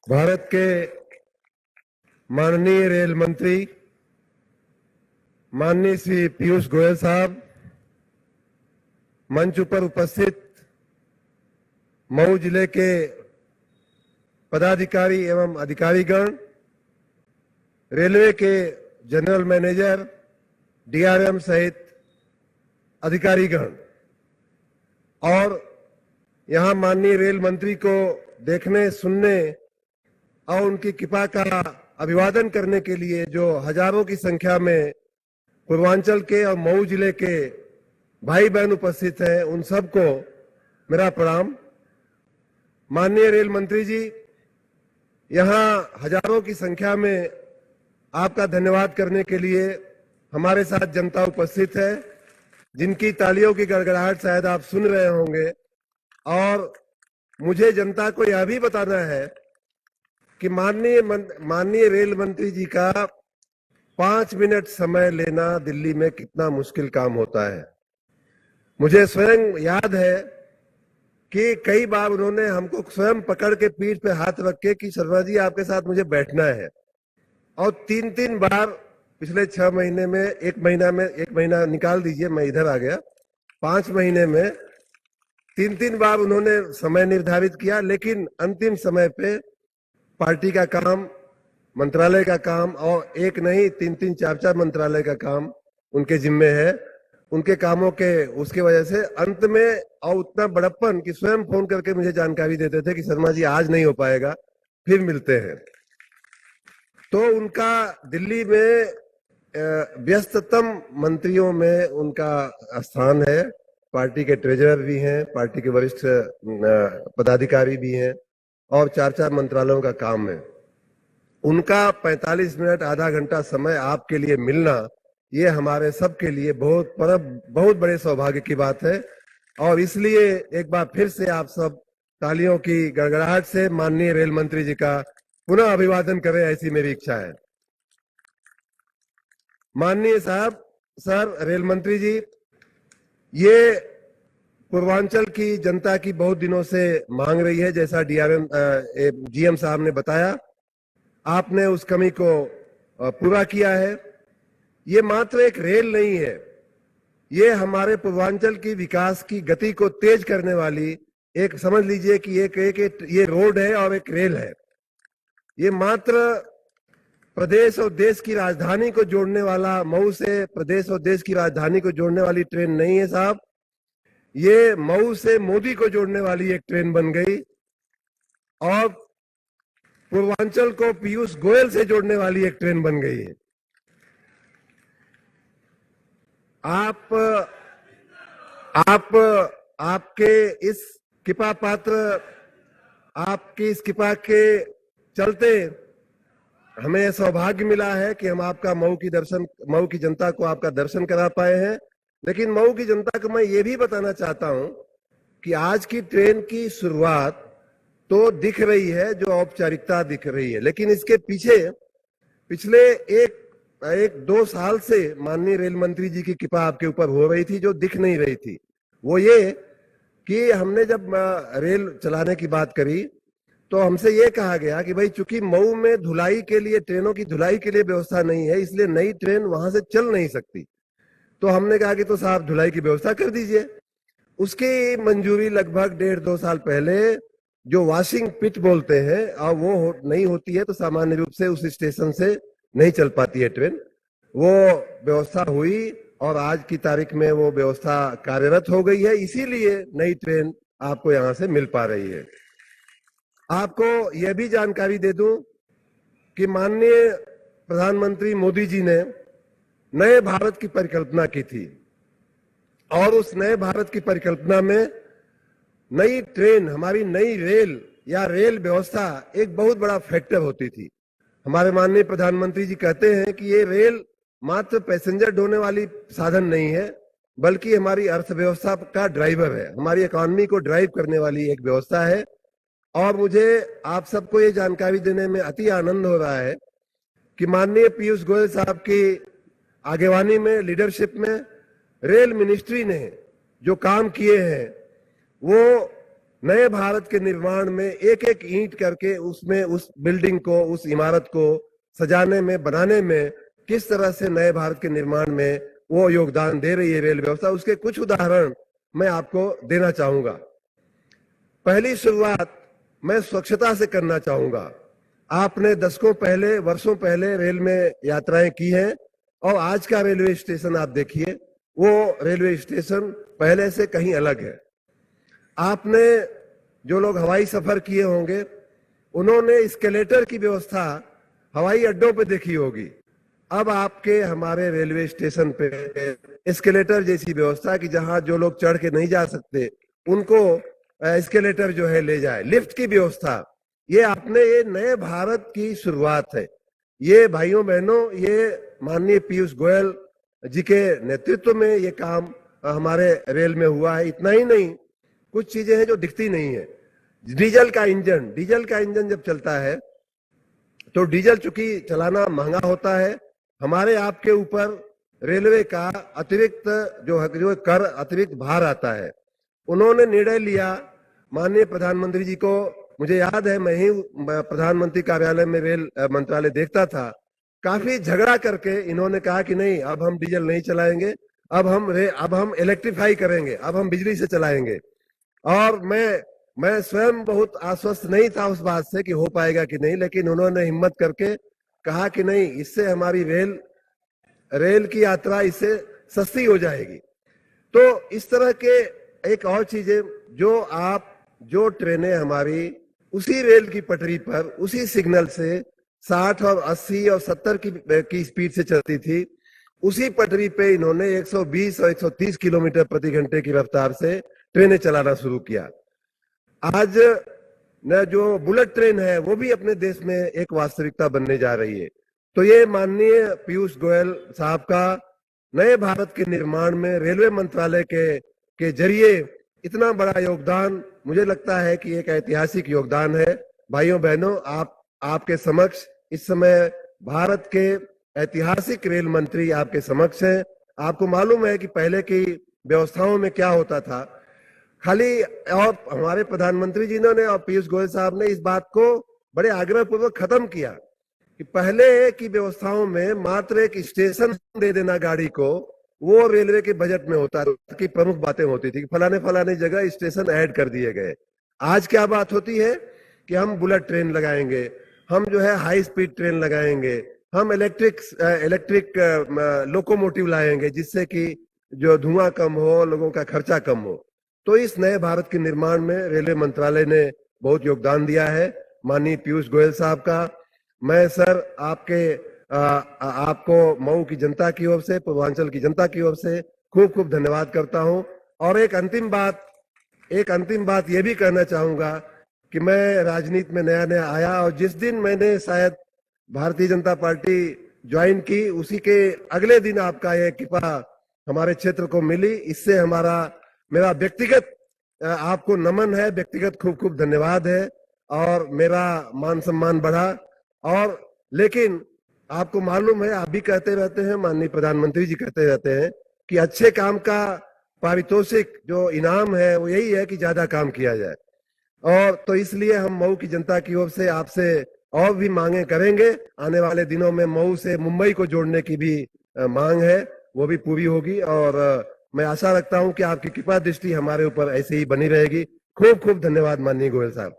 भारत के माननीय रेल मंत्री माननीय श्री पीयूष गोयल साहब, मंच पर उपस्थित मऊ जिले के पदाधिकारी एवं अधिकारीगण, रेलवे के जनरल मैनेजर, डीआरएम सहित अधिकारीगण और यहां माननीय रेल मंत्री को देखने, सुनने और उनकी कृपा का अभिवादन करने के लिए जो हजारों की संख्या में पूर्वांचल के और मऊ जिले के भाई बहन उपस्थित हैं, उन सबको मेरा प्रणाम। माननीय रेल मंत्री जी, यहां हजारों की संख्या में आपका धन्यवाद करने के लिए हमारे साथ जनता उपस्थित है, जिनकी तालियों की गड़गड़ाहट शायद आप सुन रहे होंगे। और मुझे जनता को यह भी बताना है कि माननीय रेल मंत्री जी का 5 मिनट समय लेना दिल्ली में कितना मुश्किल काम होता है। मुझे स्वयं याद है कि कई बार उन्होंने हमको स्वयं पकड़ के पीठ पे हाथ रख के कि शर्मा जी आपके साथ मुझे बैठना है, और 3-3 बार पिछले 6 महीने में, एक महीना निकाल दीजिए, मैं इधर आ गया, 5 महीने में 3-3 बार उन्होंने समय निर्धारित किया, लेकिन अंतिम समय पे पार्टी का काम, मंत्रालय का काम, और एक नहीं 3-3 4-4 मंत्रालय का काम उनके जिम्मे है। उनके कामों के उसके वजह से अंत में, और उतना बड़प्पन कि स्वयं फोन करके मुझे जानकारी देते थे कि शर्मा जी आज नहीं हो पाएगा, फिर मिलते हैं। तो उनका दिल्ली में व्यस्ततम मंत्रियों में उनका स्थान है। पार्टी के ट्रेजरर भी हैं, पार्टी के वरिष्ठ पदाधिकारी भी हैं, और 4-4 मंत्रालयों का काम है। उनका 45 मिनट, आधा घंटा समय आपके लिए मिलना, ये हमारे सब के लिए बहुत बड़े सौभाग्य की बात है। और इसलिए एक बार फिर से आप सब तालियों की गड़गड़ाहट से माननीय रेल मंत्री जी का पुनः अभिवादन करें, ऐसी मेरी इच्छा है। माननीय साहब, सर, रेल मंत्री जी, ये पूर्वांचल की जनता की बहुत दिनों से मांग रही है। जैसा जीएम साहब ने बताया, आपने उस कमी को पूरा किया है। ये मात्र एक रेल नहीं है, ये हमारे पूर्वांचल की विकास की गति को तेज करने वाली एक, समझ लीजिए कि ये रोड है और एक रेल है। ये मात्र प्रदेश और देश की राजधानी को जोड़ने वाला, मऊ से प्रदेश और देश की राजधानी को जोड़ने वाली ट्रेन नहीं है साहब, ये मऊ से मोदी को जोड़ने वाली एक ट्रेन बन गई, और पूर्वांचल को पीयूष गोयल से जोड़ने वाली एक ट्रेन बन गई है। आपके इस कृपा पात्र, आपकी इस कृपा के चलते हमें यह सौभाग्य मिला है कि हम आपका मऊ की जनता को आपका दर्शन करा पाए हैं। लेकिन मऊ की जनता को मैं ये भी बताना चाहता हूं कि आज की ट्रेन की शुरुआत तो दिख रही है, जो औपचारिकता दिख रही है, लेकिन इसके पीछे पिछले 1-2 साल से माननीय रेल मंत्री जी की कृपा आपके ऊपर हो रही थी, जो दिख नहीं रही थी। वो ये कि हमने जब रेल चलाने की बात करी तो हमसे ये कहा गया कि भाई चूंकि मऊ में धुलाई के लिए, ट्रेनों की धुलाई के लिए व्यवस्था नहीं है, इसलिए नई ट्रेन वहां से चल नहीं सकती। तो हमने कहा कि तो साहब धुलाई की व्यवस्था कर दीजिए। उसकी मंजूरी लगभग 1.5-2 साल पहले, जो वॉशिंग पिट बोलते हैं, और वो नहीं होती है तो सामान्य रूप से उस स्टेशन से नहीं चल पाती है ट्रेन। वो व्यवस्था हुई और आज की तारीख में वो व्यवस्था कार्यरत हो गई है, इसीलिए नई ट्रेन आपको यहां से मिल पा रही है। आपको यह भी जानकारी दे दूं कि माननीय प्रधानमंत्री मोदी जी ने नए भारत की परिकल्पना की थी, और उस नए भारत की परिकल्पना में नई ट्रेन, हमारी नई रेल या रेल व्यवस्था एक बहुत बड़ा फैक्टर होती थी। हमारे माननीय प्रधानमंत्री जी कहते हैं कि ये रेल मात्र पैसेंजर ढोने वाली साधन नहीं है, बल्कि हमारी अर्थव्यवस्था का ड्राइवर है, हमारी इकोनॉमी को ड्राइव करने वाली एक व्यवस्था है। और मुझे आप सबको ये जानकारी देने में अति आनंद हो रहा है कि माननीय पीयूष गोयल साहब की आगेवानी में, लीडरशिप में, रेल मिनिस्ट्री ने जो काम किए हैं वो नए भारत के निर्माण में एक एक ईंट करके उसमें उस बिल्डिंग को, उस इमारत को सजाने में, बनाने में किस तरह से नए भारत के निर्माण में वो योगदान दे रही है रेल व्यवस्था, उसके कुछ उदाहरण मैं आपको देना चाहूंगा। पहली शुरुआत मैं स्वच्छता से करना चाहूंगा। आपने दशकों पहले, वर्षों पहले रेल में यात्राएं की हैं और आज का रेलवे स्टेशन आप देखिए, वो रेलवे स्टेशन पहले से कहीं अलग है। आपने जो लोग हवाई सफर किए होंगे उन्होंने एस्केलेटर की व्यवस्था हवाई अड्डों पे देखी होगी। अब आपके हमारे रेलवे स्टेशन पे एस्केलेटर जैसी व्यवस्था कि जहां जो लोग चढ़ के नहीं जा सकते उनको एस्केलेटर जो है ले जाए, लिफ्ट की व्यवस्था। ये आपने, ये नए भारत की शुरुआत है। ये भाइयों बहनों, ये माननीय पीयूष गोयल जी के नेतृत्व में ये काम हमारे रेल में हुआ है। इतना ही नहीं, कुछ चीजें हैं जो दिखती नहीं है। डीजल का इंजन जब चलता है तो डीजल चूंकि चलाना महंगा होता है, हमारे आपके ऊपर रेलवे का अतिरिक्त जो कर, अतिरिक्त भार आता है। उन्होंने निर्णय लिया, माननीय प्रधानमंत्री जी को, मुझे याद है मैं ही प्रधानमंत्री कार्यालय में रेल मंत्रालय देखता था, काफी झगड़ा करके इन्होंने कहा कि नहीं, अब हम डीजल नहीं चलाएंगे, अब हम इलेक्ट्रीफाई करेंगे, अब हम बिजली से चलाएंगे। और मैं स्वयं बहुत आश्वस्त नहीं था उस बात से कि हो पाएगा कि नहीं, लेकिन उन्होंने हिम्मत करके कहा कि नहीं, इससे हमारी रेल की यात्रा इससे सस्ती हो जाएगी। तो इस तरह के एक और चीजें, जो ट्रेनें हमारी उसी रेल की पटरी पर उसी सिग्नल से 60 और 80 और 70 की स्पीड से चलती थी, उसी पटरी पे इन्होंने 120 और 130 किलोमीटर प्रति घंटे की रफ्तार से ट्रेनें चलाना शुरू किया। आज न जो बुलेट ट्रेन है वो भी अपने देश में एक वास्तविकता बनने जा रही है। तो ये माननीय पीयूष गोयल साहब का नए भारत के निर्माण में रेलवे मंत्रालय के जरिए इतना बड़ा योगदान, मुझे लगता है कि एक ऐतिहासिक योगदान है। भाइयों बहनों, आपके समक्ष इस समय भारत के ऐतिहासिक रेल मंत्री आपके समक्ष हैं। आपको मालूम है कि पहले की व्यवस्थाओं में क्या होता था, खाली, और हमारे प्रधानमंत्री जी ने और पीयूष गोयल साहब ने इस बात को बड़े आग्रह पूर्वक खत्म किया कि पहले की व्यवस्थाओं में मात्र एक स्टेशन दे देना गाड़ी को, वो रेलवे के बजट में होता कि प्रमुख बातें होती थी कि फलाने जगह स्टेशन ऐड कर दिए गए। आज क्या बात होती है कि हम बुलेट ट्रेन लगाएंगे, हम जो है हाई स्पीड ट्रेन लगाएंगे, हम इलेक्ट्रिक लोकोमोटिव लाएंगे जिससे कि जो धुआं कम हो, लोगों का खर्चा कम हो। तो इस नए भारत के निर्माण में रेलवे मंत्रालय ने बहुत योगदान दिया है। माननीय पीयूष गोयल साहब का मैं सर आपको मऊ की जनता की ओर से, पूर्वांचल की जनता की ओर से खूब खूब धन्यवाद करता हूं। और एक अंतिम बात ये भी कहना चाहूंगा कि मैं राजनीति में नया आया और जिस दिन मैंने शायद भारतीय जनता पार्टी ज्वाइन की, उसी के अगले दिन आपका ये कृपा हमारे क्षेत्र को मिली। इससे मेरा व्यक्तिगत आपको नमन है, व्यक्तिगत खूब खूब धन्यवाद है और मेरा मान सम्मान बढ़ा। और लेकिन आपको मालूम है, आप भी कहते रहते हैं, माननीय प्रधानमंत्री जी कहते रहते हैं कि अच्छे काम का पारितोषिक जो इनाम है वो यही है कि ज्यादा काम किया जाए। और तो इसलिए हम मऊ की जनता की ओर से आपसे और भी मांगे करेंगे। आने वाले दिनों में मऊ से मुंबई को जोड़ने की भी मांग है, वो भी पूरी होगी। और मैं आशा रखता हूं कि आपकी कृपा दृष्टि हमारे ऊपर ऐसे ही बनी रहेगी। खूब खूब धन्यवाद माननीय गोयल साहब।